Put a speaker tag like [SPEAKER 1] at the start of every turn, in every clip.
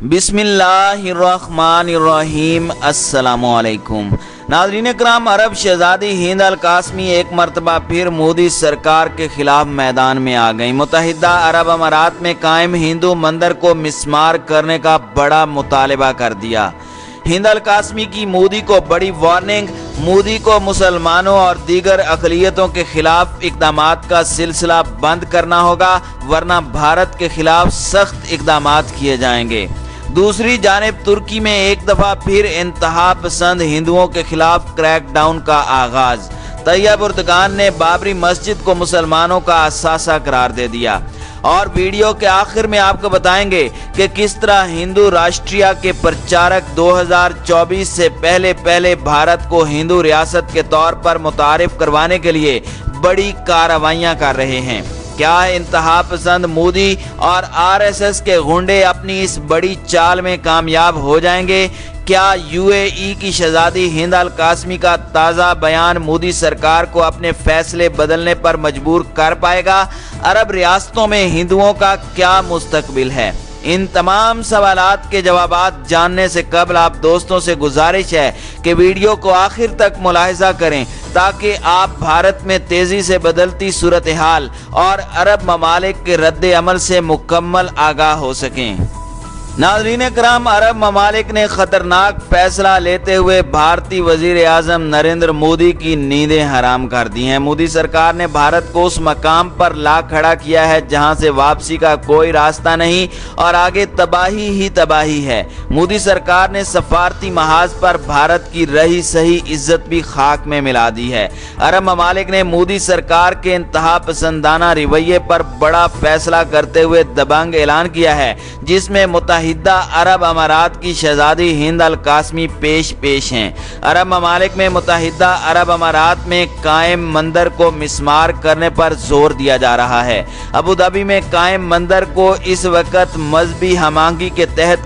[SPEAKER 1] बिस्मिल्लाहिर्रहमानिर्रहीम। अस्सलामुअलैकुम नाज़रीन कराम, अरब शहज़ादी हिंद अल कासमी एक मरतबा फिर मोदी सरकार के खिलाफ मैदान में आ गई। मुत्तहिदा अरब अमारात में कायम हिंदू मंदिर को मिस्मार करने का बड़ा मुतालबा कर दिया। हिंद अल कासमी की मोदी को बड़ी वार्निंग। मोदी को मुसलमानों और दीगर अक़लियतों के खिलाफ इक़दामात का सिलसिला बंद करना होगा, वरना भारत के खिलाफ सख्त इक़दामात किए जाएंगे। दूसरी जानिब तुर्की में एक दफ़ा फिर इंतहा पसंद हिंदुओं के खिलाफ क्रैकडाउन का आगाज। तैयब उर्दगान ने बाबरी मस्जिद को मुसलमानों का असासा करार दे दिया। और वीडियो के आखिर में आपको बताएंगे कि किस तरह हिंदू राष्ट्रीय के प्रचारक 2024 से पहले भारत को हिंदू रियासत के तौर पर मुतारिफ करवाने के लिए बड़ी कार्रवाइयां कर रहे हैं। क्या इंतहा पसंद मोदी और आरएसएस के गुंडे अपनी इस बड़ी चाल में कामयाब हो जाएंगे? क्या यूएई की शहजादी हिंद अल कासमी का ताज़ा बयान मोदी सरकार को अपने फैसले बदलने पर मजबूर कर पाएगा? अरब रियासतों में हिंदुओं का क्या मुस्तकबिल है? इन तमाम सवालात के जवाबात जानने से कबल आप दोस्तों से गुजारिश है कि वीडियो को आखिर तक मुलाहिजा करें, ताकि आप भारत में तेज़ी से बदलती सूरत हाल और अरब ममालिक के रद्द अमल से मुकम्मल आगाह हो सकें। नाज़रीन कराम, अरब ममालिक ने खतरनाक फैसला लेते हुए भारतीय वज़ीर आज़म नरेंद्र मोदी की नींदें हराम कर दी हैं। मोदी सरकार ने भारत को उस मकाम पर ला खड़ा किया है जहां से वापसी का कोई रास्ता नहीं और आगे तबाही ही तबाही है। मोदी सरकार ने सफारती महाज पर भारत की रही सही इज्जत भी खाक में मिला दी है। अरब ममालिक ने मोदी सरकार के इंतहा पसंदाना रवैये पर बड़ा फैसला करते हुए दबंग ऐलान किया है, जिसमें मुत्तहिदा अरब अमारात की शहजादी हिंद अल कासमी पेश हैं। अरब ममालिक में मुत्तहिदा अरब अमारात में कायम मंदिर को मिस्मार करने पर जोर दिया जा रहा है। अबू धाबी में कायम मंदिर को इस वक्त मजहबी हमांगी के तहत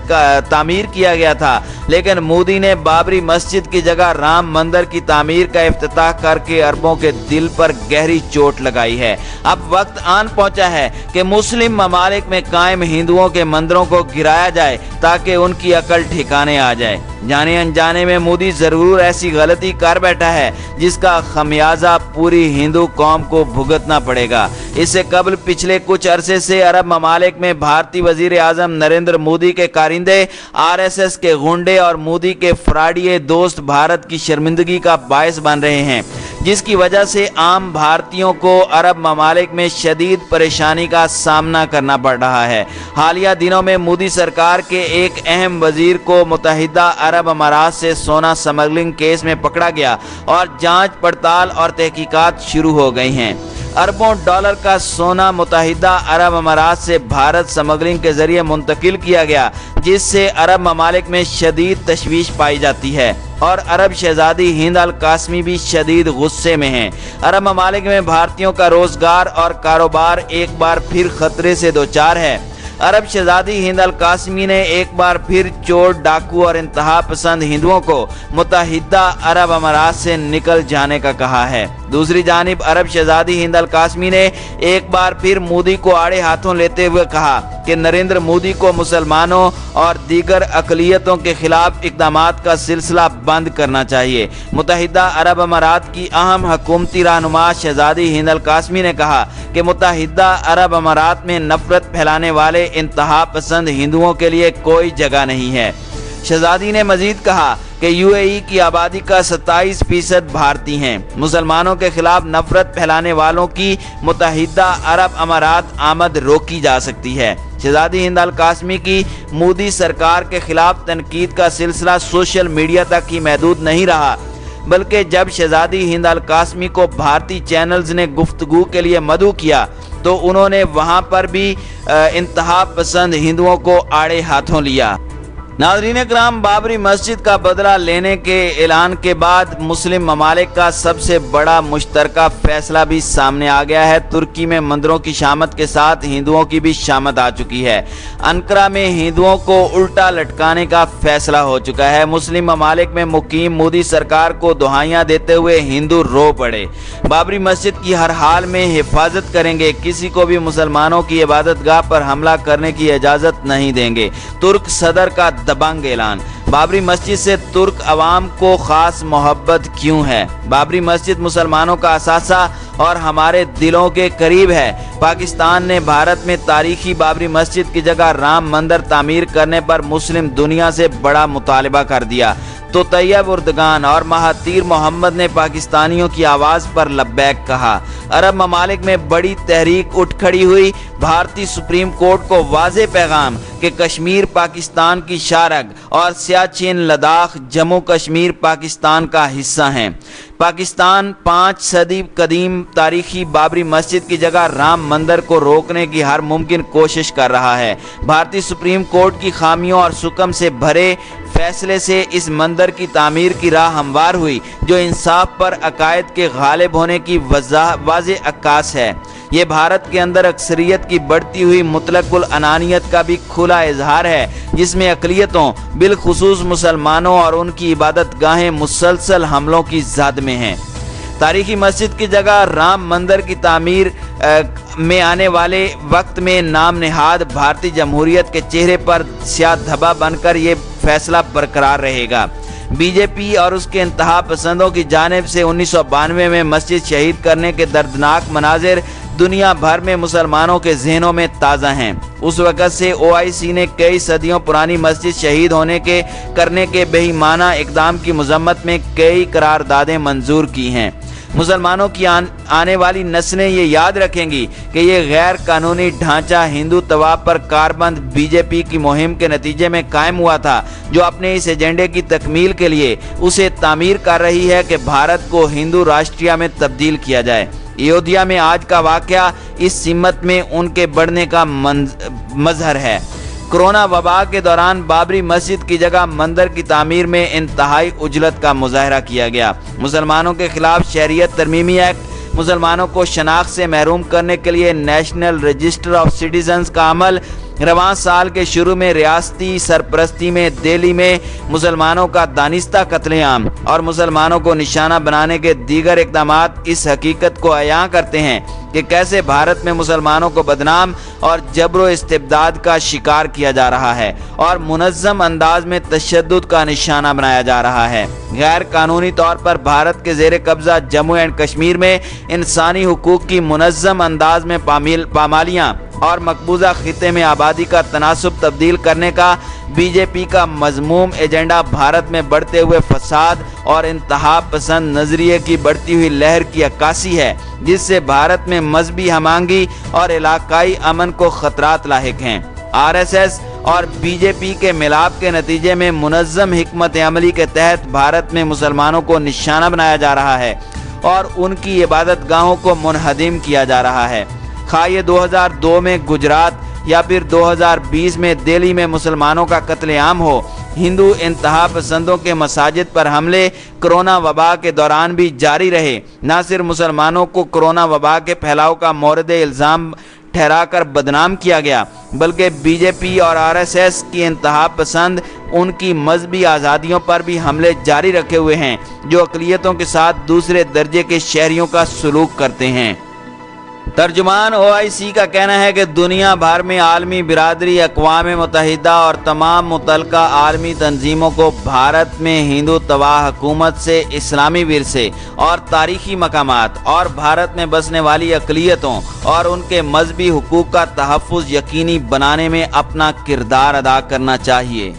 [SPEAKER 1] तामीर किया गया था, लेकिन मोदी ने बाबरी मस्जिद की जगह राम मंदिर की तामीर का इफ्तिताह करके अरबों के दिल पर गहरी चोट लगाई है। अब वक्त आन पहुंचा है कि मुस्लिम ममालिक में कायम हिंदुओं के मंदिरों को गिराया जाए, ताकि उनकी अकल ठिकाने आ जाए। जाने अनजाने में मोदी जरूर ऐसी गलती कर बैठा है जिसका खमियाजा पूरी हिंदू कौम को भुगतना पड़ेगा। इससे कबल पिछले कुछ अरसे से अरब ममालिक में भारतीय वजीर आजम नरेंद्र मोदी के कारिंदे, आरएसएस के गुंडे और मोदी के फ्राडिये दोस्त भारत की शर्मिंदगी का बायस बन रहे हैं, जिसकी वजह से आम भारतीयों को अरब ममालिक में शदीद परेशानी का सामना करना पड़ रहा है। हालिया दिनों में मोदी सरकार के एक अहम वजीर को मुत्तहिदा अरब अमारात से सोना स्मगलिंग केस में पकड़ा गया और जांच पड़ताल और तहकीकात शुरू हो गई हैं। अरबों डॉलर का सोना मुत्तहिदा अरब अमारात से भारत स्मगलिंग के जरिए मुंतकिल किया गया, जिससे अरब ममालिक में शदीद तशवीश पाई जाती है और अरब शहजादी हिंद अल कासमी भी शदीद गुस्से में हैं। अरब ममालिक में भारतीयों का रोजगार और कारोबार एक बार फिर खतरे से दोचार है। अरब शहजादी हिंद अल कासमी ने एक बार फिर चोर, डाकू और इंतहा पसंद हिंदुओं को मुत्तहिदा अरब अमारात से निकल जाने का कहा है। दूसरी जानिब अरब शहजादी हिंद अल कासमी ने एक बार फिर मोदी को आड़े हाथों लेते हुए कहा कि नरेंद्र मोदी को मुसलमानों और दीगर अक़लियतों के खिलाफ इक़दामात का सिलसिला बंद करना चाहिए। मुत्तहिदा अरब अमारात की अहम हुकूमती रहनुमा शहजादी हिंद अल कासमी ने कहा कि मुत्तहिदा अरब अमारात में नफरत फैलाने वाले इंतहा पसंद हिंदुओं के लिए कोई जगह नहीं है। शहजादी ने मजीद कहा कि यूएई की आबादी का 27% भारतीय हैं। मुसलमानों के खिलाफ नफरत फैलाने वालों की मुत्तहिदा अरब अमारात आमद रोकी जा सकती है। शहजादी हिंद अल कासमी की मोदी सरकार के खिलाफ तनकीद का सिलसिला सोशल मीडिया तक ही महदूद नहीं रहा, बल्कि जब शहजादी हिंद अल कासमी को भारतीय चैनल्स ने गुफ्तगू के लिए मदऊ किया तो उन्होंने वहां पर भी इंतहा पसंद हिंदुओं को आड़े हाथों लिया। नाज़रीन इकराम, बाबरी मस्जिद का बदला लेने के ऐलान के बाद मुस्लिम ममालिक का सबसे बड़ा मुश्तरका फैसला भी सामने आ गया है। तुर्की में मंदिरों की शामत के साथ हिंदुओं की भी शामत आ चुकी है। अंकारा में हिंदुओं को उल्टा लटकाने का फैसला हो चुका है। मुस्लिम ममालिक में मुकीम मोदी सरकार को दुहाइयां देते हुए हिंदू रो पड़े। बाबरी मस्जिद की हर हाल में हिफाजत करेंगे, किसी को भी मुसलमानों की इबादतगाह पर हमला करने की इजाजत नहीं देंगे। तुर्क सदर का दबंग ऐलान। बाबरी मस्जिद से तुर्क अवाम को खास मोहब्बत क्यों है? बाबरी मस्जिद मुसलमानों का असासा और हमारे दिलों के करीब है। पाकिस्तान ने भारत में तारीखी बाबरी मस्जिद की जगह राम मंदिर तामीर करने पर मुस्लिम दुनिया से बड़ा मुतालबा कर दिया तो तैयब उर्दगान और महातीर मोहम्मद ने पाकिस्तानियों की आवाज़ पर लब्बैक कहा। अरब ममालिक में बड़ी तहरीक उठ खड़ी हुई। भारतीय सुप्रीम कोर्ट को वाज़े पैगाम कि कश्मीर पाकिस्तान की शारग और सियाचिन लद्दाख जम्मू कश्मीर पाकिस्तान का हिस्सा हैं। पाकिस्तान 5 सदी कदीम तारीखी बाबरी मस्जिद की जगह राम मंदिर को रोकने की हर मुमकिन कोशिश कर रहा है। भारतीय सुप्रीम कोर्ट की खामियों और सुकम से भरे फैसले से इस मंदिर की तामीर की राह हमवार हुई, जो इंसाफ पर अकायद के गालिब होने की वाज़े अक्कास है। ये भारत के अंदर अक्सरियत की बढ़ती हुई मुतलकुल अनानियत का भी खुला इजहार है, जिसमें अक़लियतों बिलखुसूस मुसलमानों और उनकी इबादत गाहें मुसलसल हमलों की ज़द में हैं। तारीखी मस्जिद की जगह राम मंदिर की तामीर में आने वाले वक्त में नाम नेहाद भारतीय जमहूरियत के चेहरे पर स्याह धब्बा बनकर ये फैसला बरकरार रहेगा। बीजेपी और उसके इंतहा पसंदों की जानिब से 1992 में मस्जिद शहीद करने के दर्दनाक मनाजिर दुनिया भर में मुसलमानों के जहनों में ताज़ा हैं। उस वक़्त से OIC ने कई सदियों पुरानी मस्जिद शहीद करने के बेईमाना इक़दाम की मज़म्मत में कई करारदादें मंजूर की हैं। मुसलमानों की आने वाली नस्लें ये याद रखेंगी कि ये गैर कानूनी ढांचा हिंदू तवाब पर कारबंद बीजेपी की मुहिम के नतीजे में कायम हुआ था, जो अपने इस एजेंडे की तकमील के लिए उसे तामीर कर रही है कि भारत को हिंदू राष्ट्रीय में तब्दील किया जाए। अयोध्या में आज का वाक़या इस सिमत में उनके बढ़ने का मजहर है। कोरोना वबा के दौरान बाबरी मस्जिद की जगह मंदिर की तामीर में इंतहाई उजलत का मुजाहरा किया गया। मुसलमानों के खिलाफ शहरियत तरमीमी एक्ट, मुसलमानों को शनाख्त से महरूम करने के लिए नेशनल रजिस्टर ऑफ सिटीजन्स का अमल, रवां साल के शुरू में रियासती सरपरस्ती में दिल्ली में मुसलमानों का दानिस्ता कत्लेआम और मुसलमानों को निशाना बनाने के दीगर इक़दामात इस हकीकत को अयां करते हैं कि कैसे भारत में मुसलमानों को बदनाम और जबरो इस्तिबदाद का शिकार किया जा रहा है और मुनज़्ज़म अंदाज में तशद्दुद का निशाना बनाया जा रहा है। गैर कानूनी तौर पर भारत के ज़ेर कब्ज़ा जम्मू एंड कश्मीर में इंसानी हुकूक की मुनज़्ज़म अंदाज में पामालियाँ और मकबूजा खिते में आबादी का तनासुब तब्दील करने का बीजेपी का मज़मूम एजेंडा भारत में बढ़ते हुए फसाद और इंतहा पसंद नज़रिए की बढ़ती हुई लहर की अक्कासी है, जिससे भारत में मजहबी हमांगी और इलाकाई अमन को खतरात लाहिक हैं। RSS और बीजेपी के मिलाप के नतीजे में मुनज़्ज़म हिकमत अमली के तहत भारत में मुसलमानों को निशाना बनाया जा रहा है और उनकी इबादत गाहों को मुनहदिम किया जा रहा है। खा ये 2002 में गुजरात या फिर 2020 में दिल्ली में मुसलमानों का कत्लेआम हो, हिंदू इंतहा पसंदों के मसाजिद पर हमले कोरोना वबा के दौरान भी जारी रहे। न सिर्फ मुसलमानों को कोरोना वबा के फैलाव का मोरद इल्ज़ाम ठहराकर बदनाम किया गया, बल्कि बीजेपी और RSS की इंतहा पसंद उनकी मजहबी आज़ादियों पर भी हमले जारी रखे हुए हैं, जो अक़लियतों के साथ दूसरे दर्जे के शहरियों का सलूक करते हैं। तर्जुमान OIC का कहना है कि दुनिया भर में आलमी बिरादरी, अक़वाम मुत्तहिदा और तमाम मुतल्लिका आलमी तंजीमों को भारत में हिंदू तबाह हुकूमत से इस्लामी विरसे और तारीखी मकामात और भारत में बसने वाली अक़लियतों और उनके मजहबी हुकूक का तहफ़्फ़ुज़ यकीनी बनाने में अपना किरदार अदा करना चाहिए।